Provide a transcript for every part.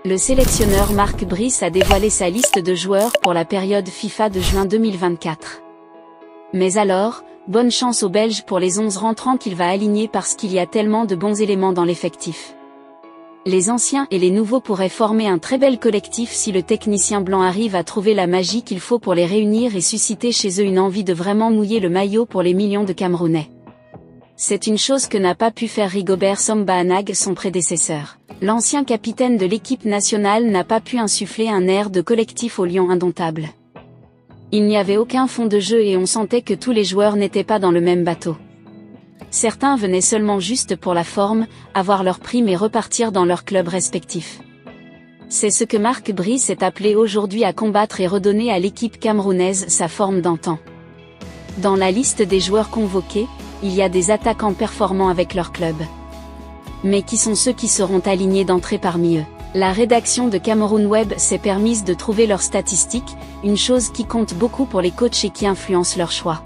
Le sélectionneur Marc Brice a dévoilé sa liste de joueurs pour la période FIFA de juin 2024. Mais alors, bonne chance aux Belges pour les 11 rentrants qu'il va aligner parce qu'il y a tellement de bons éléments dans l'effectif. Les anciens et les nouveaux pourraient former un très bel collectif si le technicien blanc arrive à trouver la magie qu'il faut pour les réunir et susciter chez eux une envie de vraiment mouiller le maillot pour les millions de Camerounais. C'est une chose que n'a pas pu faire Rigobert Song Bahanag, son prédécesseur. L'ancien capitaine de l'équipe nationale n'a pas pu insuffler un air de collectif aux Lions indomptables. Il n'y avait aucun fond de jeu et on sentait que tous les joueurs n'étaient pas dans le même bateau. Certains venaient seulement juste pour la forme, avoir leur prime et repartir dans leur club respectif. C'est ce que Marc Brice est appelé aujourd'hui à combattre et redonner à l'équipe camerounaise sa forme d'antan. Dans la liste des joueurs convoqués, il y a des attaquants performants avec leur club. Mais qui sont ceux qui seront alignés d'entrée parmi eux? La rédaction de Cameroun Web s'est permise de trouver leurs statistiques, une chose qui compte beaucoup pour les coachs et qui influence leur choix.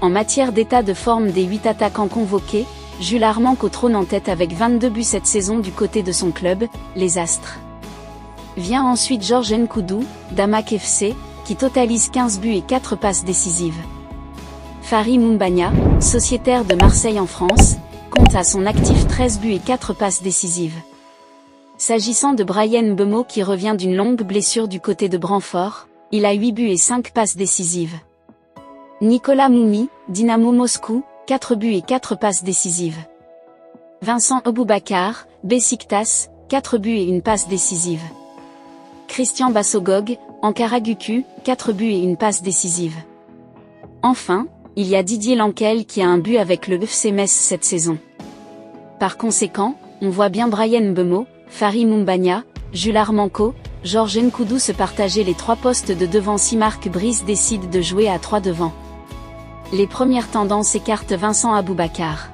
En matière d'état de forme des 8 attaquants convoqués, Jules Armanco trône en tête avec 22 buts cette saison du côté de son club, les Astres. Vient ensuite Georges Nkoudou, d'Amak FC, qui totalise 15 buts et 4 passes décisives. Fary Moumbagna, sociétaire de Marseille en France, compte à son actif 13 buts et 4 passes décisives. S'agissant de Bryan Mbeumo qui revient d'une longue blessure du côté de Brantford, il a 8 buts et 5 passes décisives. Nicolas Moumi, Dynamo Moscou, 4 buts et 4 passes décisives. Vincent Aboubakar, Besiktas, 4 buts et 1 passe décisive. Christian Bassogog, Ankara Gucu, 4 buts et 1 passe décisive. Enfin, il y a Didier Lanquel qui a un but avec le FC Metz cette saison. Par conséquent, on voit bien Bryan Mbeumo, Fary Moumbagna, Jules Armanco, Georges Nkoudou se partager les 3 postes de devant si Marc Brice décide de jouer à 3 devant. Les premières tendances écartent Vincent Aboubakar.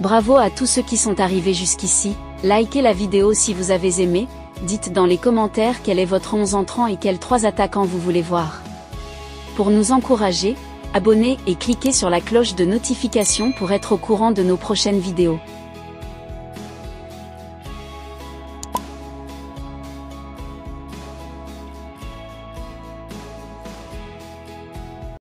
Bravo à tous ceux qui sont arrivés jusqu'ici, likez la vidéo si vous avez aimé, dites dans les commentaires quel est votre 11 entrant et quels 3 attaquants vous voulez voir. Pour nous encourager, abonnez et cliquez sur la cloche de notification pour être au courant de nos prochaines vidéos.